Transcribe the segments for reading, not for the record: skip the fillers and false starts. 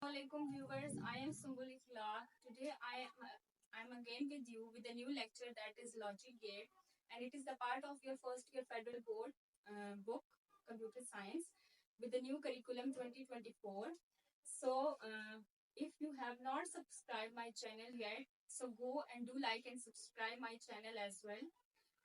Assalamualaikum viewers, I am Sumbul Ikhlaq. Today I'm again with you with a new lecture that is Logic Gate, and it is the part of your first year federal board book computer science with the new curriculum 2024. If you have not subscribed my channel yet, so go and do like and subscribe my channel as well.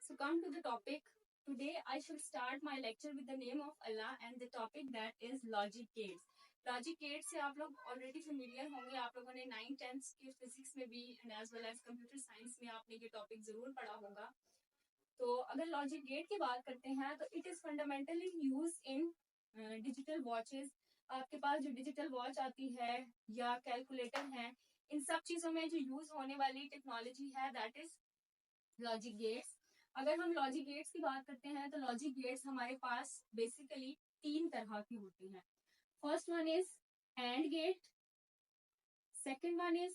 So come to the topic. Today I shall start my lecture with the name of Allah and the topic that is Logic Gates. Logic gate से आप लोग already familiar होंगे, आप लोगों ने 9th-10th की physics में भी and as well as computer science में आपने ये टॉपिक जरूर पढ़ा होगा। तो अगर लॉजिक गेट की बात करते हैं तो it is fundamentally use in digital watches. आपके पास जो डिजिटल वॉच आती है या कैलकुलेटर है, इन सब चीजों में जो यूज होने वाली टेक्नोलॉजी है दैट इज लॉजिक गेट्स। अगर हम लॉजिक गेट्स की बात करते हैं तो लॉजिक गेट्स हमारे पास बेसिकली 3 तरह की होती हैं। First one is and gate, second one is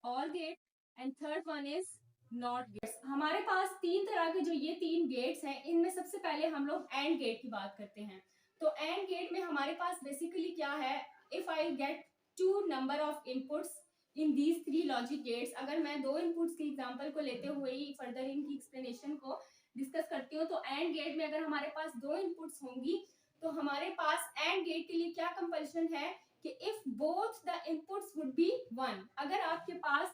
or gate and third one is not gates. हमारे पास 3 तरह के जो ये 3 गेट्स हैं, इनमें सबसे पहले हम लोग एंड गेट की बात करते हैं। तो एंड गेट में हमारे पास बेसिकली क्या है, if I get 2 number of inputs in these 3 logic gates. अगर मैं 2 इनपुट्स की एग्जांपल को लेते हुए ही फर्दर इनकी एक्सप्लेनेशन को डिस्कस करती हूँ, तो एंड गेट में अगर हमारे पास 2 इनपुट्स होंगी तो हमारे पास एंड गेट के लिए क्या कंपल्शन है कि if both the inputs would be 1। अगर आपके पास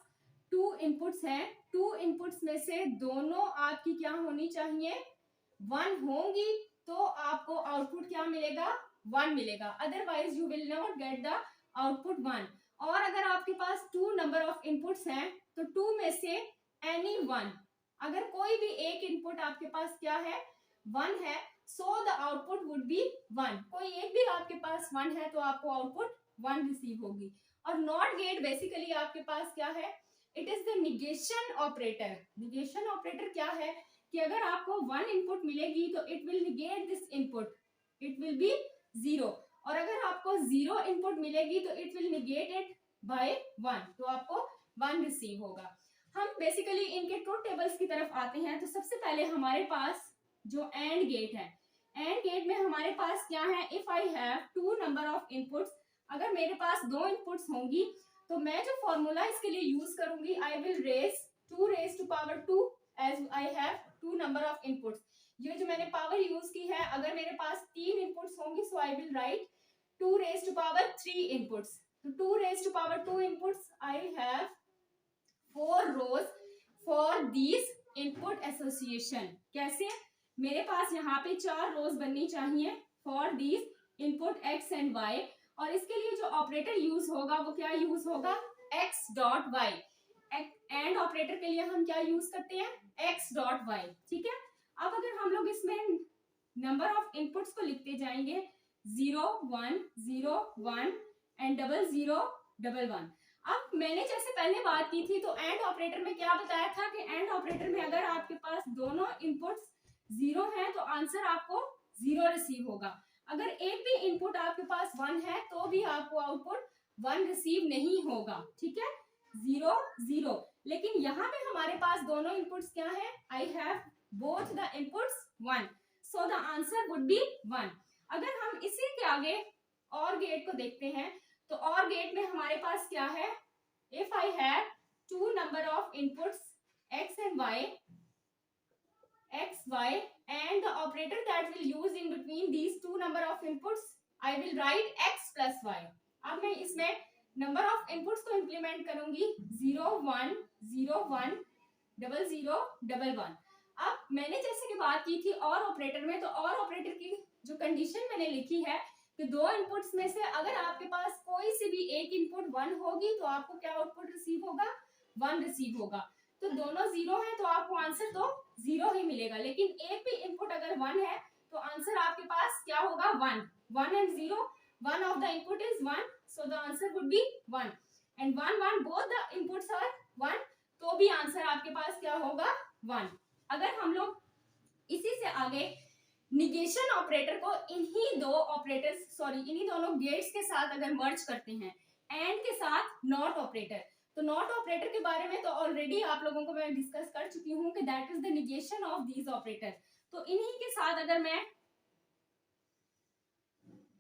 2 इनपुट्स हैं, 2 इनपुट्स में से दोनों आपकी क्या होनी चाहिए, 1 होंगी, तो आपको आउटपुट क्या मिलेगा, 1 मिलेगा। Otherwise you will not get the output 1। और अगर आपके पास 2 नंबर ऑफ इनपुट्स हैं तो 2 में से एनी 1, अगर कोई भी एक इनपुट आपके पास क्या है, 1 है, so the output would be 1। कोई एक भी आपके पास 1 है तो आपको आउटपुट 1 रिसीव होगी। और नॉट गेट बेसिकली आपके पास क्या है, it is the negation operator. Negation operator क्या है कि अगर आपको 1 इनपुट मिलेगी तो it will negate this input, it will be 0। और अगर आपको 0 इनपुट मिलेगी तो it will negate it by 1, तो आपको 1 रिसीव होगा। हम बेसिकली इनके ट्रुथ टेबल्स की तरफ आते हैं। तो सबसे पहले हमारे पास जो एंड गेट है, एंड गेट में हमारे पास क्या है, if I have 2 number of inputs, अगर मेरे पास 2 इनपुट्स होंगी तो मैं जो फॉर्मूला इसके लिए यूज करूंगी, I will raise 2 raise to power 2 as I have 2 number of inputs. ये जो मैंने पावर यूज की है, अगर मेरे पास 3 इनपुट्स होंगी so I will write 2 raise to power 3 inputs. तो 2 raise to power 2 inputs, I have 4 rows for this input association. कैसे, मेरे पास यहाँ पे 4 रोज बननी चाहिए for this input x and y, और इसके लिए जो ऑपरेटर यूज होगा वो क्या यूज होगा, x dot y। And operator के लिए हम क्या यूज करते हैं, x डॉट y। ठीक है, अब अगर हम लोग इसमें नंबर ऑफ इनपुट्स को लिखते जाएंगे 0 1 0 1 एंड 0 0 1 1। अब मैंने जैसे पहले बात की थी तो एंड ऑपरेटर में क्या बताया था कि एंड ऑपरेटर में अगर आपके पास दोनों इनपुट्स 0 है तो आंसर आपको 0 रिसीव होगा। अगर एक भी इनपुट आपके पास 1 है तो भी आपको आउटपुट 1 रिसीव नहीं होगा। ठीक है, 0 0। लेकिन यहाँ पे हमारे पास दोनों इनपुट्स क्या है, I have both the inputs 1, so the answer would be 1। अगर हम इसी के आगे और गेट को देखते हैं तो और गेट में हमारे पास क्या है, if I have 2 number of inputs x and y, x y, and the operator that will use in between these 2 number of inputs, I will write x plus y। अब मैं इसमें नंबर ऑफ इनपुट्स को implement करूंगी 0 1 0 1 0 0 1 1। अब मैंने जैसे कि बात की थी और ऑपरेटर में, तो और ऑपरेटर की जो कंडीशन मैंने लिखी है कि 2 इनपुट्स में से अगर आपके पास कोई सी भी एक इनपुट 1 होगी तो आपको क्या आउटपुट रिसीव होगा, 1 रिसीव होगा। तो दोनों 0 है तो आपको आंसर तो 0 ही मिलेगा। लेकिन एक भी इनपुट अगर 1 है तो आंसर आपके पास क्या होगा, 1 1 and 0, one of the input is 1, so the answer would be 1 and 1 1 both the inputs are 1, तो भी आंसर आपके पास क्या होगा, 1। अगर हम लोग इसी से आगे निगेशन ऑपरेटर को इन्हीं दोनों गेट्स के साथ अगर मर्ज करते हैं, एंड के साथ नॉट ऑपरेटर, तो नॉट ऑपरेटर के बारे में तो ऑलरेडी आप लोगों को मैं डिस्कस कर चुकी हूँ कि that is the negation of these operator. तो इन्हीं के साथ अगर मैं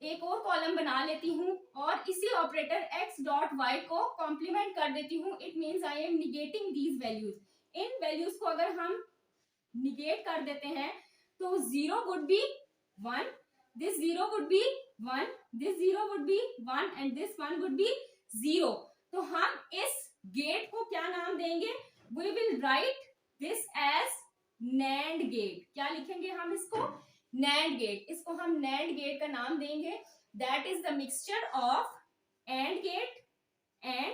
एक और कॉलम बना लेती हूँ और इसी ऑपरेटर x डॉट y को कॉम्प्लीमेंट कर देती हूँ. It means I am negating these values. इन वैल्यूज को अगर हम निगेट कर देते हैं तो 0 would be 1, this 0 would be 1, this 0 would be 1 and this 1 would be 0. तो हम इस गेट को क्या नाम देंगे? We will write this as NAND gate. क्या लिखेंगे हम इसको? NAND gate. इसको हम नैंड गेट का नाम देंगे. That is the mixture of AND gate and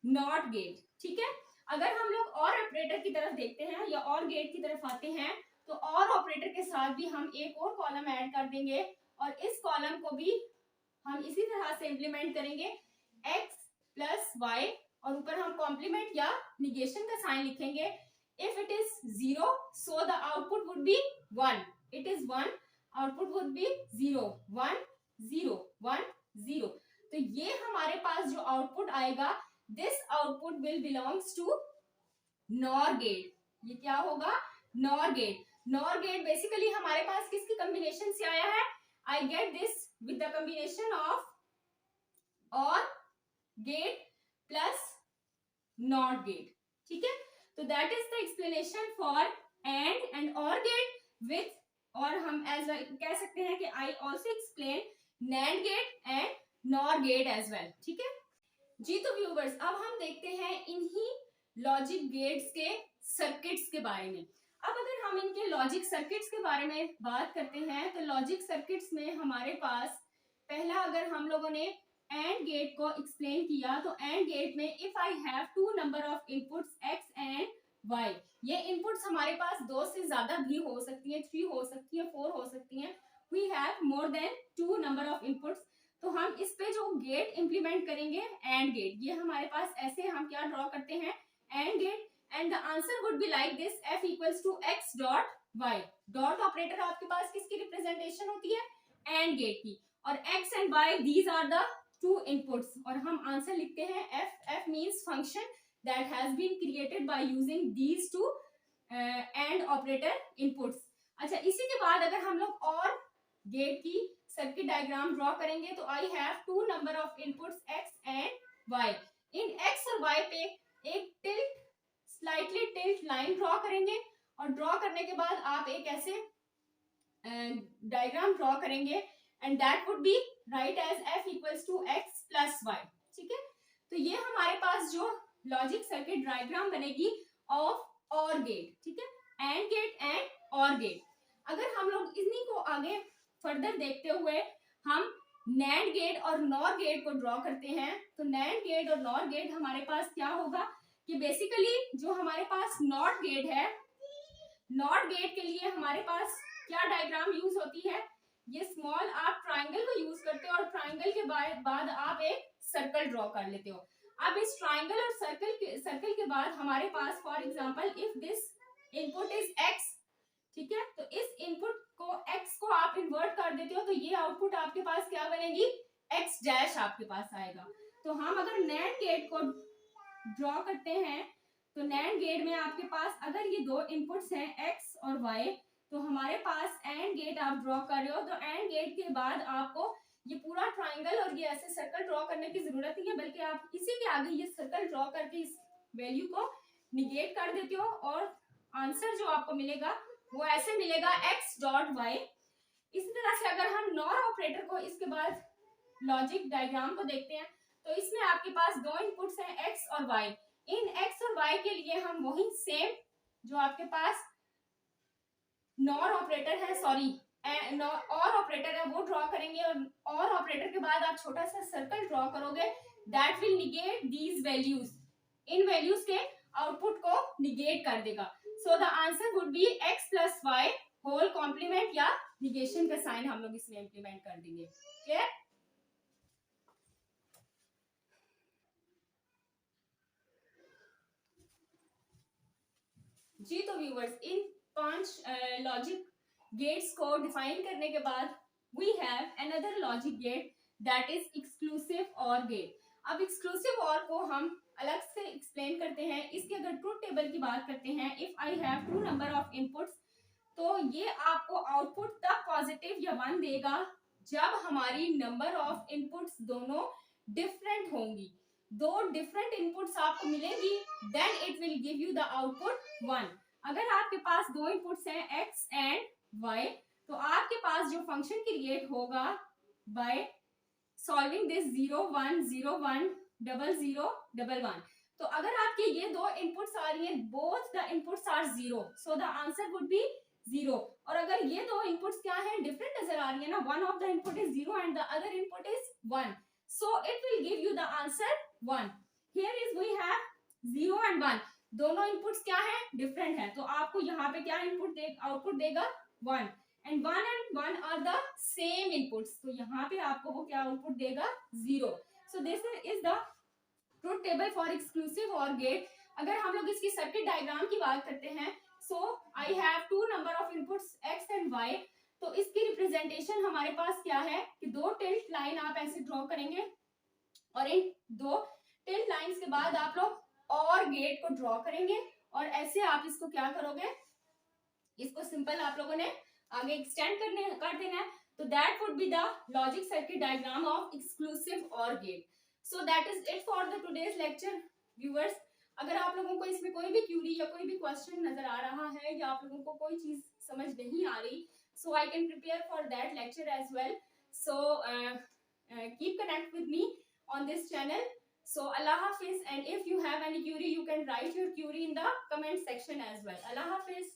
NOT gate. ठीक है. अगर हम लोग और ऑपरेटर की तरफ देखते हैं या और गेट की तरफ आते हैं तो और ऑपरेटर के साथ भी हम एक और कॉलम ऐड कर देंगे और इस कॉलम को भी हम इसी तरह से इंप्लीमेंट करेंगे x प्लस y और ऊपर हम कॉम्प्लीमेंट या निगेशन का साइन लिखेंगे. If it is 0 so the output would be 1. It is 1, output would be 0 1 0 1 0. तो ये हमारे पास जो आउटपुट आएगा this output will belongs to NOR gate. ये क्या होगा? NOR gate. NOR gate basically हमारे पास किसकी कॉम्बिनेशन से आया है? I get this with the combination of और गेट प्लस नॉट गेट. ठीक है. तो that is the explanation for AND और गेट विथ, और हम एज कह सकते हैं कि I also explain NAND gate and NOR gate as well. ठीक है जी. तो व्यूवर्स अब हम देखते हैं इन्हीं लॉजिक गेट्स के सर्किट्स के बारे में. अब अगर हम इनके लॉजिक सर्किट्स के बारे में बात करते हैं तो लॉजिक सर्किट्स में हमारे पास पहला अगर हम लोगों ने एंड गेट को एक्सप्लेन किया तो एंड गेट में if I have two number of inputs x and y, ये इनपुट्स हमारे पास 2 से ज्यादा भी हो सकती है, 3 हो सकती है, 4 हो सकती है. We have more than 2 number of inputs. तो हम इस पे जो गेट इंप्लीमेंट करेंगे एंड गेट, ये हमारे पास ऐसे हम क्या ड्रॉ करते हैं? AND gate. And the answer would be like this f equals to x dot y. Dot operator आपके पास किसकी रिप्रेजेंटेशन होती है? एंड गेट की. और x and y these are the 2 inputs और हम आंसर लिखते हैं f means function that has been created by using these two and operator inputs. अच्छा, इसी के बाद अगर हम लोग और गेट की सर्किट डायग्राम ड्रॉ करेंगे तो आई have 2 number of inputs x and y. In x और y पे एक स्लाइटली टिल्ट लाइन ड्रॉ करेंगे और ड्रॉ करने के बाद आप एक ऐसे डायग्राम ड्रॉ करेंगे and that would be right as f equals to x plus y. ठीक है. तो ये हमारे पास जो लॉजिक सर्किट डायग्राम बनेगी ऑफ और गेट. ठीक है. एंड गेट एंड और गेट. अगर हम लोग इन्हीं को आगे फर्दर देखते हुए हम नैंड गेट और नॉर गेट को ड्रॉ करते हैं तो नैंड गेट और नॉर गेट हमारे पास क्या होगा कि बेसिकली जो हमारे पास नॉट गेट है, नॉट गेट के लिए हमारे पास क्या डायग्राम यूज होती है? ये स्मॉल आप ट्राइंगल को यूज करते हो और ट्राइंगल के बाद आप एक सर्कल ड्रॉ कर लेते हो. अब इस ट्राइंगल और सर्कल के बाद हमारे पास for example if this input is x, ठीक है, तो इस इनपुट को x को आप इन्वर्ट कर देते हो तो ये आउटपुट आपके पास क्या बनेगी? x डैश आपके पास आएगा. तो हम अगर नैंड गेट को ड्रॉ करते हैं तो नैंड गेट में आपके पास अगर ये 2 इनपुट्स हैं x और y तो हमारे पास एंड गेट आप ड्रॉ कर रहे हो तो एंड गेट के बाद आपको ये पूरा ट्राइंगल और ये ऐसे सर्कल ड्रॉ करने की जरूरत नहीं है, बल्कि आप इसी के आगे ये सर्कल ड्रॉ करके इस वैल्यू को निगेट कर देते हो और आंसर जो आपको मिलेगा वो ऐसे मिलेगा x डॉट y. इसी तरह से अगर हम नॉर ऑपरेटर को इसके बाद लॉजिक डायग्राम को देखते हैं तो इसमें आपके पास 2 इनपुट्स हैं x और y. इन x और y के लिए हम वही सेम जो आपके पास नॉर ऑपरेटर है, सॉरी और ऑपरेटर है, वो ड्रॉ करेंगे और ऑपरेटर के बाद आप छोटा सा सर्कल ड्रॉ करोगे that will negate these values. इन वैल्यूज के आउटपुट को निगेट कर देगा. So the answer would be x plus y whole complement या निगेशन का साइन हम लोग इसमें इंप्लीमेंट कर देंगे. क्लियर? जी. तो व्यूवर्स इन 5 लॉजिक गेट्स को डिफाइन करने के बाद we have another logic gate that is exclusive or gate. अब एक्सक्लूसिव और को हम अलग से एक्सप्लेन करते हैं. इसके अगर ट्रूथ टेबल की बात करते हैं, if I have 2 number of inputs तो ये आपको आउटपुट तब पॉजिटिव या 1 देगा जब हमारी नंबर ऑफ इनपुट्स दोनों डिफरेंट होंगी, दो डिफरेंट इनपुट्स आपको मिलेंगी, then it will give you the output 1। अगर आपके पास दो इनपुट्स हैं x एंड y, तो आपके पास जो फंक्शन क्रिएट होगा बाय सॉल्विंग दिस 0 1 0 1 0 0 1 1। तो अगर आपके ये दो इनपुट्स आ रही हैं, both the inputs are 0, so the answer would be 0। और अगर ये दो इनपुट्स क्या है, डिफरेंट नजर आ रही है ना, one of the input is 0 and the other input is 1, so it will give you the answer 1। Here is we have 0 and 1, दोनों इनपुट्स क्या है, डिफरेंट है, तो आपको यहाँ पे क्या इनपुट आउटपुट देगा 1, and 1 and 1 are the same inputs, तो यहाँ पे आपको वो क्या आउटपुट देगा 0। So this is the truth table for exclusive or gate. अगर हम लोग इसकी सर्किट डायग्राम की बात करते हैं, so I have two number of inputs x and y, तो इसकी रिप्रेजेंटेशन हमारे पास क्या है कि दो टिल्ट लाइन आप ऐसे ड्रॉ करेंगे, और इन दो टिल्ट लाइंस के बाद आप लोग और गेट को ड्रॉ करेंगे, और ऐसे आप इसको क्या करोगे, इसको सिंपल आप लोगों ने आगे एक्सटेंड कर देना है, तो that would be the logic circuit diagram of exclusive or gate. So that is it for the today's lecture viewers. अगर आप लोगों को इसमें कोई भी क्यूरी या कोई भी क्वेश्चन नजर आ रहा है, या आप लोगों को कोई चीज समझ नहीं आ रही, so I can prepare for that lecture as well. So keep connect with me on this channel. So Allah Hafiz, and if you have any query, you can write your query in the comment section as well. Allah Hafiz.